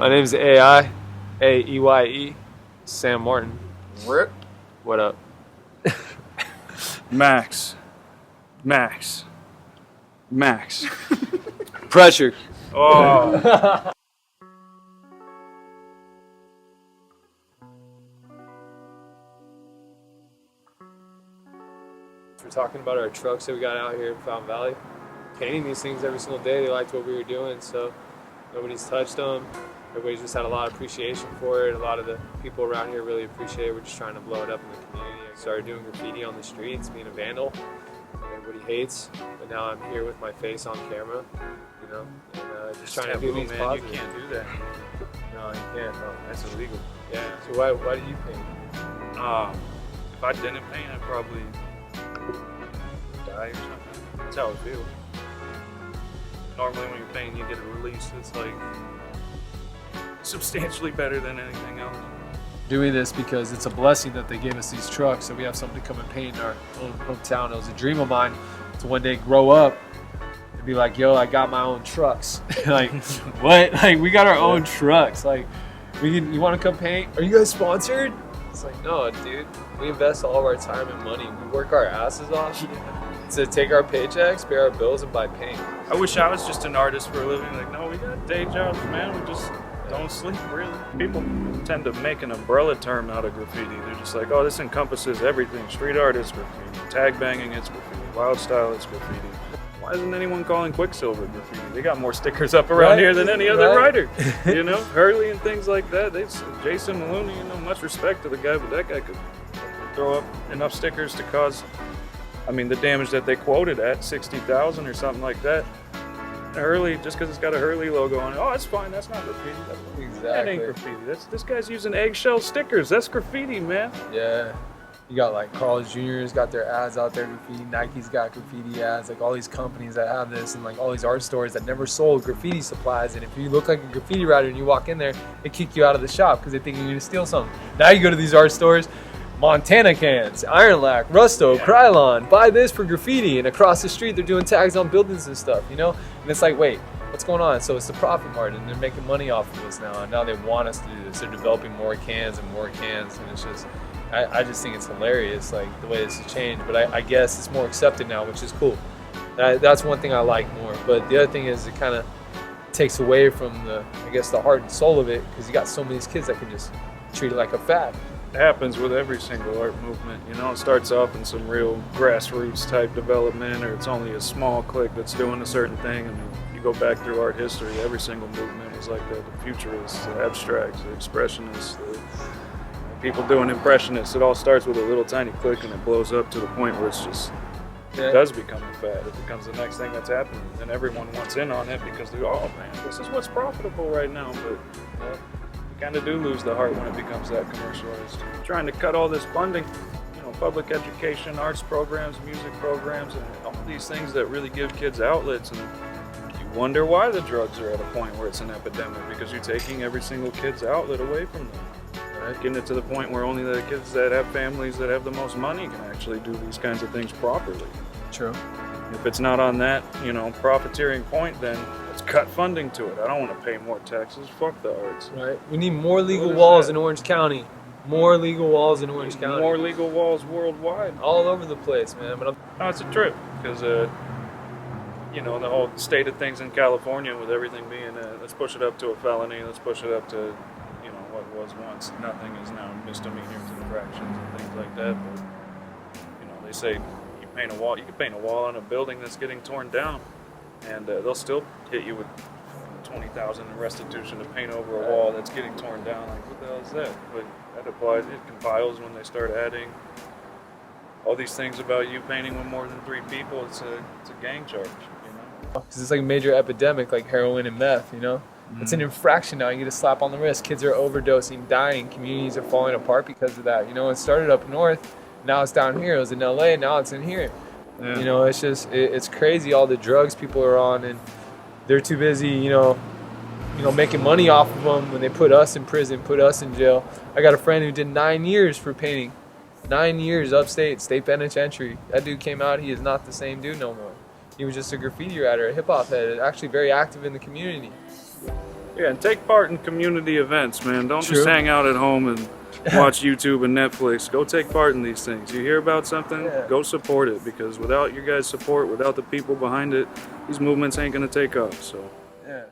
My name is Aeye, A-E-Y-E, Sam Martin. Rip. What up? Max. Pressure. Oh. We're talking about our trucks that we got out here in Fountain Valley. Painting these things every single day. They liked what we were doing, so nobody's touched them. Everybody's just had a lot of appreciation for it. A lot of the people around here really appreciate it. We're just trying to blow it up in the community. I started doing graffiti on the streets, being a vandal. Everybody hates, but now I'm here with my face on camera, you know, and just trying to do these positive. You can't do that. No, you can't. No, That's illegal. yeah. So why do you paint? If I didn't paint, I'd probably die or something. That's how it feels. Normally when you're painting, you get a release. It's like substantially better than anything else. Doing this because it's a blessing that they gave us these trucks, so we have something to come and paint in our own hometown. It was a dream of mine to one day grow up and be like, yo, I got my own trucks. Like, what? Like, we got our own trucks. Like, you want to come paint? Are you guys sponsored? It's like, no, dude. We invest all of our time and money. We work our asses off to take our paychecks, pay our bills, and buy paint. I wish I was just an artist for a living. Like, no, we got day jobs, man. We just don't sleep, really. People tend to make an umbrella term out of graffiti. They're just like, oh, this encompasses everything. Street art is graffiti. Tag banging, it's graffiti. Wild style, it's graffiti. Why isn't anyone calling Quicksilver graffiti? They got more stickers up around here than any other writer. You know, Hurley and things like that. Jason Maloney, you know, much respect to the guy, but that guy could throw up enough stickers to cause, I mean, the damage that they quoted at 60,000 or something like that. Hurley, just because it's got a Hurley logo on it, oh, it's fine, that's not graffiti. That ain't graffiti. This guy's using eggshell stickers. That's graffiti, man. Yeah. You got like Carl's Jr.'s got their ads out there, graffiti. Nike's got graffiti ads. Like all these companies that have this, and like all these art stores that never sold graffiti supplies. And if you look like a graffiti writer and you walk in there, they kick you out of the shop because they think you're gonna steal something. Now you go to these art stores, Montana cans, Iron Lac, Rusto, Krylon, buy this for graffiti. And across the street, they're doing tags on buildings and stuff, you know? And it's like, wait, what's going on? So it's the profit margin. They're making money off of us now. And now they want us to do this. They're developing more cans and more cans. And it's just, I just think it's hilarious, like the way this has changed. But I guess it's more accepted now, which is cool. That's one thing I like more. But the other thing is it kind of takes away from the, I guess, the heart and soul of it. Because you got so many kids that can just treat it like a fad. It happens with every single art movement. You know, it starts off in some real grassroots type development, or it's only a small clique that's doing a certain thing. I mean, you go back through art history, every single movement was like that. The futurists, the abstracts, the expressionists, the people doing impressionists. It all starts with a little tiny clique and it blows up to the point where it's just, it does become a fad. It becomes the next thing that's happening. And everyone wants in on it because they're, oh man, this is what's profitable right now. But kind of do lose the heart when it becomes that commercialized. Trying to cut all this funding, you know, public education, arts programs, music programs, and all these things that really give kids outlets. And you wonder why the drugs are at a point where it's an epidemic, because you're taking every single kid's outlet away from them. Right? Getting it to the point where only the kids that have families that have the most money can actually do these kinds of things properly. True. If it's not on that, you know, profiteering point, then let's cut funding to it. I don't want to pay more taxes. Fuck the arts. Right. We need more legal walls in Orange County. More legal walls in Orange County. More legal walls worldwide. All over the place, man. But no, it's a trip because, you know, the whole state of things in California with everything being, let's push it up to a felony. Let's push it up to, you know, what was once nothing is now misdemeanors and infractions and things like that. But, you know, they say you paint a wall. You can paint a wall on a building that's getting torn down, and they'll still hit you with $20,000 in restitution to paint over a wall that's getting torn down. Like, what the hell is that? But that applies. It compiles when they start adding all these things about you painting with more than 3 people. It's a gang charge, you know. Because it's like a major epidemic, like heroin and meth. You know, it's an infraction now. You get a slap on the wrist. Kids are overdosing, dying. Communities are falling apart because of that. You know, it started up north. Now it's down here. It was in LA. Now it's in here. Yeah. You know, it's just it's crazy all the drugs people are on, and they're too busy, you know, making money off of them when they put us in prison, put us in jail. I got a friend who did 9 years for painting, 9 years upstate, state penitentiary. That dude came out. He is not the same dude no more. He was just a graffiti writer, a hip hop head, actually very active in the community. Yeah, and take part in community events, man. Don't True. just hang out at home and watch YouTube and Netflix. Go take part in these things. You hear about something, Yeah. go support it, because without your guys' support, without the people behind it, these movements ain't gonna take off. So Yeah.